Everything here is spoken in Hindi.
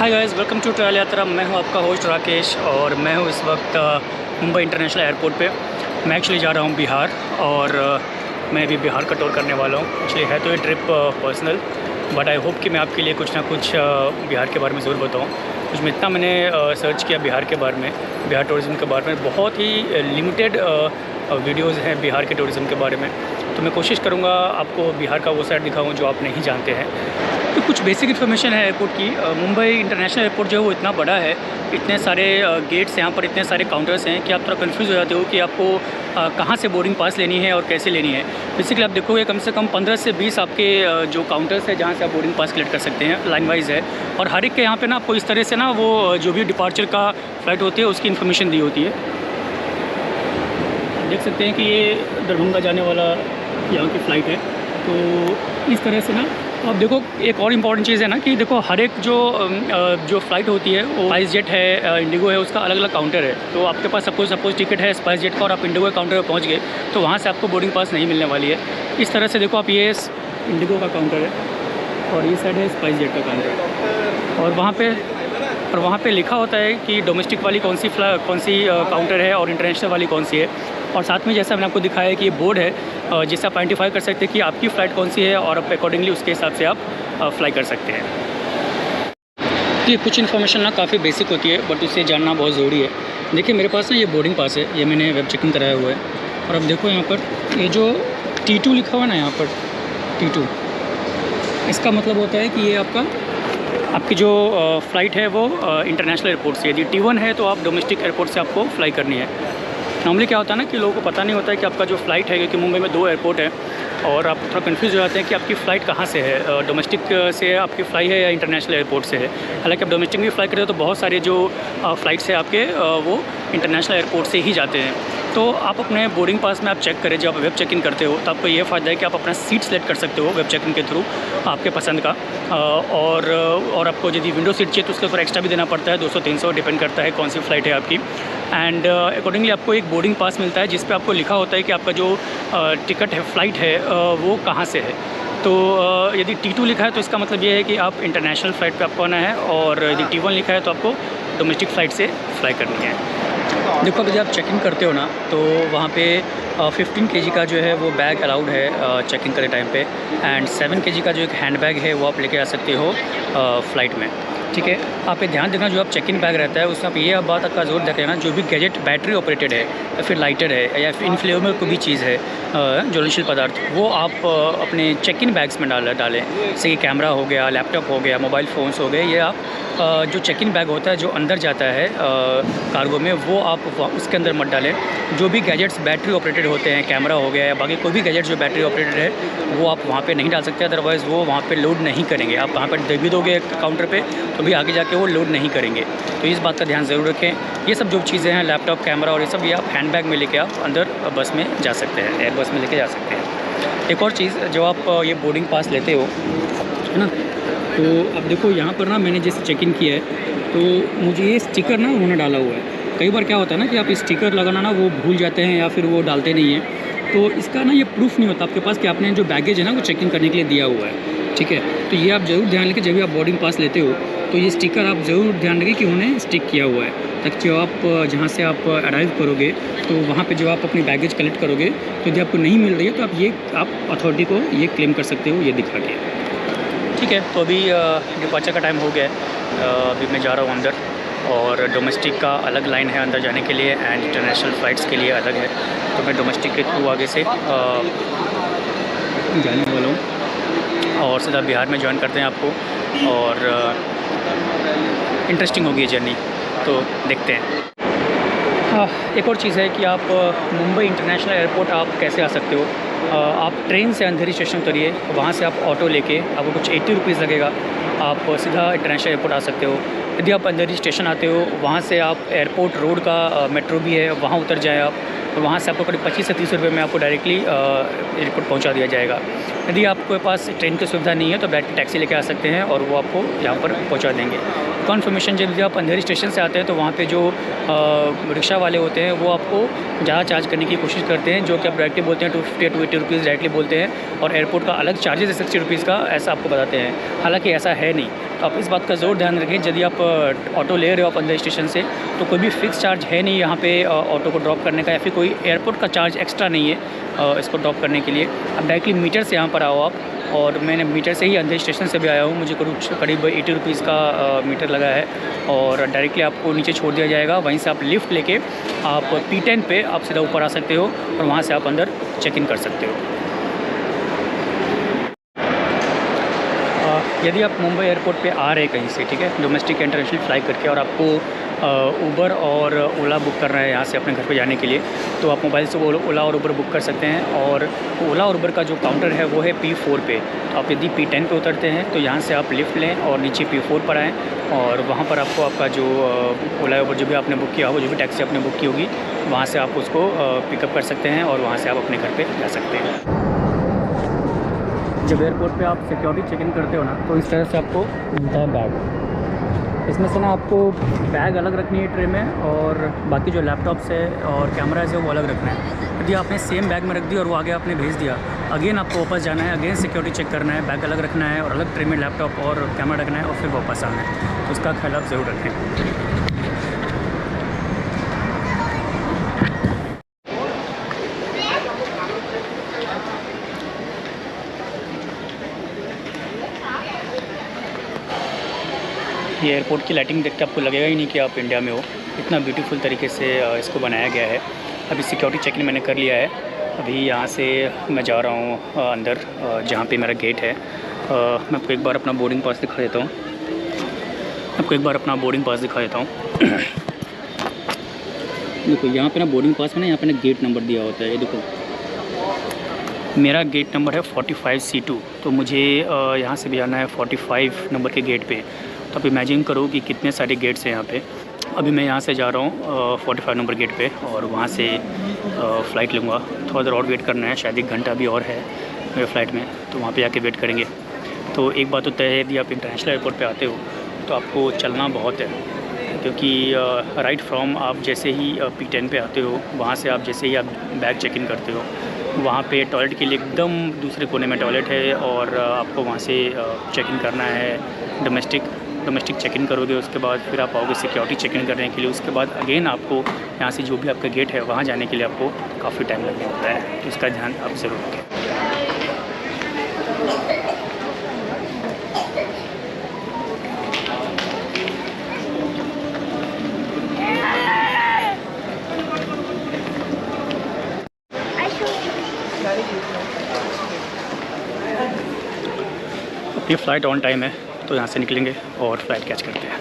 Hi guys, welcome to trial Yatra. मैं हूं आपका होस्ट राकेश और मैं हूं इस वक्त मुंबई इंटरनेशनल एयरपोर्ट पे। मैं एक्चुअली जा रहा हूं बिहार और मैं भी बिहार का टूर करने वाला हूं। एक्चुअली है तो ये trip personal, but I hope कि मैं आपके लिए कुछ ना कुछ बिहार के बारे में ज़रूर बताऊं। कुछ इतना मैंने सर्च किया बिहार के बारे में, बिहार टूरिज़म के बारे में। बहुत ही लिमिटेड वीडियोज़ हैं बिहार के टूरिज़म के बारे में, तो मैं कोशिश करूँगा आपको बिहार का वो साइड दिखाऊँ जो आप नहीं जानते हैं। तो कुछ बेसिक इन्फॉर्मेशन है एयरपोर्ट की। मुंबई इंटरनेशनल एयरपोर्ट जो है वो इतना बड़ा है, इतने सारे गेट्स यहाँ पर, इतने सारे काउंटर्स हैं कि आप थोड़ा कंफ्यूज हो जाते हो कि आपको कहाँ से बोर्डिंग पास लेनी है और कैसे लेनी है। बेसिकली आप देखोगे कम से कम 15 से 20 आपके जो काउंटर्स है जहाँ से आप बोर्डिंग पास कलेक्ट कर सकते हैं, लाइन वाइज है। और हर एक के यहाँ पे ना आपको इस तरह से ना वो जो भी डिपार्चर का फ़्लाइट होती है उसकी इन्फॉर्मेशन दी होती है। देख सकते हैं कि ये दरभंगा जाने वाला यहाँ की फ़्लाइट है। तो इस तरह से ना अब देखो, एक और इम्पॉर्टेंट चीज़ है ना कि देखो हर एक जो फ़्लाइट होती है वो स्पाइस जेट है, इंडिगो है, उसका अलग अलग काउंटर है। तो आपके पास सपोज़ टिकट है स्पाइस जेट का और आप इंडिगो के काउंटर पर पहुँच गए तो वहाँ से आपको बोर्डिंग पास नहीं मिलने वाली है। इस तरह से देखो आप, ये इंडिगो का काउंटर है और ये साइड है स्पाइस जेट का काउंटर, और वहाँ पे लिखा होता है कि डोमेस्टिक वाली कौन सी काउंटर है और इंटरनेशनल वाली कौन सी है। और साथ में जैसा मैंने आपको दिखाया है कि ये बोर्ड है जिससे आप आइडेंटिफाई कर सकते हैं कि आपकी फ़्लाइट कौन सी है और आप अकॉर्डिंगली उसके हिसाब से आप फ्लाई कर सकते हैं। तो ये कुछ इन्फॉर्मेशन ना काफ़ी बेसिक होती है, बट उसे जानना बहुत ज़रूरी है। देखिए मेरे पास ना ये बोर्डिंग पास है, ये मैंने वेब चेकिंग कराया हुआ है। और अब देखो यहाँ पर ये जो T2 लिखा हुआ है ना, यहाँ पर T2, इसका मतलब होता है कि ये आपकी जो फ़्लाइट है वो इंटरनेशनल एयरपोर्ट से। यदि T1 है तो आप डोमेस्टिक एयरपोर्ट से आपको फ्लाई करनी है। नॉर्मली क्या होता है ना कि लोगों को पता नहीं होता है कि आपका जो फ़्लाइट है, क्योंकि मुंबई में 2 एयरपोर्ट है और आप थोड़ा कंफ्यूज हो जाते हैं कि आपकी फ़्लाइट कहाँ से है, डोमेस्टिक से आपकी फ़्लाई है या इंटरनेशनल एयरपोर्ट से है। हालांकि आप डोमेस्टिक में फ्लाई करते हो तो बहुत सारे जो फ़्लाइट्स है आपके वो इंटरनेशनल एयरपोर्ट से ही जाते हैं। तो आप अपने बोर्डिंग पास में आप चेक करें, जब आप वेब चेक इन करते हो तो आपको ये फ़ायदा है कि आप अपना सीट सेलेक्ट कर सकते हो वेब चेक इन के थ्रू आपके पसंद का। और आपको यदि विंडो सीट चाहिए तो उसके ऊपर एक्स्ट्रा भी देना पड़ता है, 200-300 डिपेंड करता है कौन सी फ़्लाइट है आपकी। एंड अकॉर्डिंगली आपको एक बोर्डिंग पास मिलता है जिस पे आपको लिखा होता है कि आपका जो टिकट है, फ़्लाइट है, वो कहाँ से है। तो यदि T2 लिखा है तो इसका मतलब ये है कि आप इंटरनेशनल फ़्लाइट पे आपको आना है, और यदि T1 लिखा है तो आपको डोमेस्टिक फ़्लाइट से फ्लाई करनी है। देखो अगर आप चेक इन करते हो ना तो वहाँ पे 15 kg का जो है वो बैग अलाउड है चेक इन करते टाइम पे, एंड 7 kg का जो एक हैंड बैग है वो आप लेके आ सकते हो फ़्लाइट में। ठीक है, आप ये ध्यान देना, जो आप चेक इन बैग रहता है उसमें आप ये बात का जोर देना, जो भी गैजेट बैटरी ऑपरेटेड है या फिर लाइटर है या फिर इनफ्लेमेबल कोई भी चीज़ है, ज्वलनशील पदार्थ, वो आप अपने चेक इन बैग्स में डालें। जैसे कि कैमरा हो गया, लैपटॉप हो गया, मोबाइल फ़ोन्स हो गए, ये आप जो चेक इन बैग होता है जो अंदर जाता है कार्गो में, वो आप उसके अंदर मत डालें। जो भी गैजेट्स बैटरी ऑपरेटेड होते हैं, कैमरा हो गया या बाकी कोई भी गैजेट जो बैटरी ऑपरेटेड है, वो आप वहाँ पे नहीं डाल सकते, अदरवाइज़ वो वहाँ पे लोड नहीं करेंगे। आप वहाँ पर दे भी दोगे काउंटर पे तो भी आगे जाके वो लोड नहीं करेंगे। तो इस बात का ध्यान ज़रूर रखें। ये सब जो चीज़ें हैं, लैपटॉप, कैमरा और ये सब, ये आप हैंड बैग में लेके आप अंदर बस में जा सकते हैं, एयर बस में लेके जा सकते हैं। एक और चीज़, जब आप ये बोर्डिंग पास लेते हो, है ना, तो अब देखो यहाँ पर ना मैंने जैसे चेक इन किया है तो मुझे ये स्टिकर ना उन्होंने डाला हुआ है। कई बार क्या होता है ना कि आप स्टिकर लगाना ना वो भूल जाते हैं या फिर वो डालते नहीं हैं, तो इसका ना ये प्रूफ नहीं होता आपके पास कि आपने जो बैगेज है ना वो चेक इन करने के लिए दिया हुआ है। ठीक है, तो ये आप ज़रूर ध्यान रखें, जब भी आप बोर्डिंग पास लेते हो तो ये स्टिकर आप ज़रूर ध्यान रखें कि उन्हें स्टिक किया हुआ है, ताकि जब आप जहाँ से आप अराइव करोगे तो वहाँ पे जब आप अपनी बैगेज कलेक्ट करोगे तो यदि आपको नहीं मिल रही है तो आप अथॉरिटी को ये क्लेम कर सकते हो, ये दिखा के। ठीक है, तो अभी डिपार्चर का टाइम हो गया है। अभी मैं जा रहा हूँ अंदर, और डोमेस्टिक का अलग लाइन है अंदर जाने के लिए एंड इंटरनेशनल फ़्लाइट्स के लिए अलग है। तो मैं डोमेस्टिक के थ्रू आगे से जाने वाला हूँ और सीधा बिहार में ज्वाइन करते हैं आपको, और इंटरेस्टिंग होगी ये जर्नी, तो देखते हैं। एक और चीज़ है कि आप मुंबई इंटरनेशनल एयरपोर्ट आप कैसे आ सकते हो। आप ट्रेन से अंधेरी स्टेशन उतरिए, वहाँ से आप ऑटो लेके, आपको कुछ 80 रुपीज़ लगेगा, आप सीधा इंटरनेशनल एयरपोर्ट आ सकते हो। यदि आप अंधेरी स्टेशन आते हो, वहाँ से आप एयरपोर्ट रोड का मेट्रो भी है, वहाँ उतर जाएँ आप, और वहाँ से आपको करीब 25 से 30 रुपये में आपको डायरेक्टली एयरपोर्ट पहुँचा दिया जाएगा। यदि आपके पास ट्रेन की सुविधा नहीं है तो डायरेक्ट टैक्सी लेके आ सकते हैं और वो आपको यहाँ पर पहुँचा देंगे। कन्फर्मेशन जब आप अंधेरी स्टेशन से आते हैं तो वहाँ पे जो रिक्शा वाले होते हैं वो आपको ज़्यादा चार्ज करने की कोशिश करते हैं, जो कि आप डायरेक्टली बोलते हैं 250 या 280 रुपीज़ डायरेक्टली बोलते हैं, और एयरपोर्ट का अलग चार्जेस है 60 रुपीज़ का, ऐसा आपको बताते हैं। हालांकि ऐसा है नहीं, तो आप इस बात का ज़रूर ध्यान रखें। यदि आप ऑटो ले रहे हो आप अंधेरी स्टेशन से, तो कोई भी फ़िक्स चार्ज है नहीं यहाँ पे ऑटो को ड्रॉप करने का, या फिर कोई एयरपोर्ट का चार्ज एक्स्ट्रा नहीं है इसको ड्रॉप करने के लिए। आप डायरेक्टली मीटर से यहाँ पर आओ आप, और मैंने मीटर से ही अंधेरी स्टेशन से भी आया हूँ, मुझे करीब 80 रुपीज़ का मीटर लगा है, और डायरेक्टली आपको नीचे छोड़ दिया जाएगा। वहीं से आप लिफ्ट लेके आप P10 पे आप सीधा ऊपर आ सकते हो, और वहाँ से आप अंदर चेक इन कर सकते हो। यदि आप मुंबई एयरपोर्ट पे आ रहे हैं कहीं से, ठीक है, डोमेस्टिक इंटरनेशनल फ़्लाई करके, और आपको उबर और ओला बुक करना है यहाँ से अपने घर पे जाने के लिए, तो आप मोबाइल से ओला और उबर बुक कर सकते हैं। और ओला और उबर का जो काउंटर है वो है P4 पे। तो आप यदि P10 पे उतरते हैं तो यहाँ से आप लिफ्ट लें और नीचे P4 पर आएँ, और वहाँ पर आपको आपका जो ओला उबर जो भी आपने बुक किया हो, जो भी टैक्सी आपने बुक की होगी, वहाँ से आप उसको पिकअप कर सकते हैं और वहाँ से आप अपने घर पर जा सकते हैं। जब एयरपोर्ट पे आप सिक्योरिटी चेक इन करते हो ना, तो इस तरह से आपको मिलता है बैग। इसमें से ना आपको बैग अलग रखनी है ट्रे में, और बाकी जो लैपटॉप्स है और कैमराज है वो अलग रखना है। यदि आपने सेम बैग में रख दिया और वो आगे आपने भेज दिया, अगेन आपको वापस जाना है, अगेन सिक्योरिटी चेक करना है, बैग अलग रखना है और अलग ट्रे में लैपटॉप और कैमरा रखना है, और फिर वापस आना है। तो उसका ख्याल आप ज़रूर रखें। ये एयरपोर्ट की लाइटिंग देख के आपको लगेगा ही नहीं कि आप इंडिया में हो, इतना ब्यूटीफुल तरीके से इसको बनाया गया है। अभी सिक्योरिटी चेक इन मैंने कर लिया है, अभी यहाँ से मैं जा रहा हूँ अंदर जहाँ पे मेरा गेट है। मैं आपको एक बार अपना बोर्डिंग पास दिखा देता हूँ, देखो यहाँ पे ना बोर्डिंग पास में ना यहाँ पे ना गेट नंबर दिया होता है। ये देखो मेरा गेट नंबर है 45C2, तो मुझे यहाँ से भी जाना है 45 नंबर के गेट पे। तो आप इमेजिन करो कि कितने सारे गेट्स हैं यहाँ पे। अभी मैं यहाँ से जा रहा हूँ 45 नंबर गेट पे, और वहाँ से फ़्लाइट लूँगा। थोड़ा देर और वेट करना है, शायद 1 घंटा भी और है मेरे फ़्लाइट में, तो वहाँ पे जाके वेट करेंगे। तो एक बात तो तय है, यदि आप इंटरनेशनल एयरपोर्ट पे आते हो तो आपको चलना बहुत है, क्योंकि राइट फ्रॉम आप जैसे ही P10 पे आते हो, वहाँ से आप जैसे ही आप बैग चेक इन करते हो, वहाँ पे टॉयलेट के लिए एकदम दूसरे कोने में टॉयलेट है, और आपको वहाँ से चेक इन करना है। डोमेस्टिक चेक इन करोगे, उसके बाद फिर आप आओगे सिक्योरिटी चेक इन करने के लिए, उसके बाद अगेन आपको यहाँ से जो भी आपका गेट है वहाँ जाने के लिए आपको काफ़ी टाइम लगने होता है। तो इसका ध्यान आप ज़रूर रखें। अपनी फ़्लाइट ऑन टाइम है, तो यहाँ से निकलेंगे और फ़्लाइट कैच करते हैं।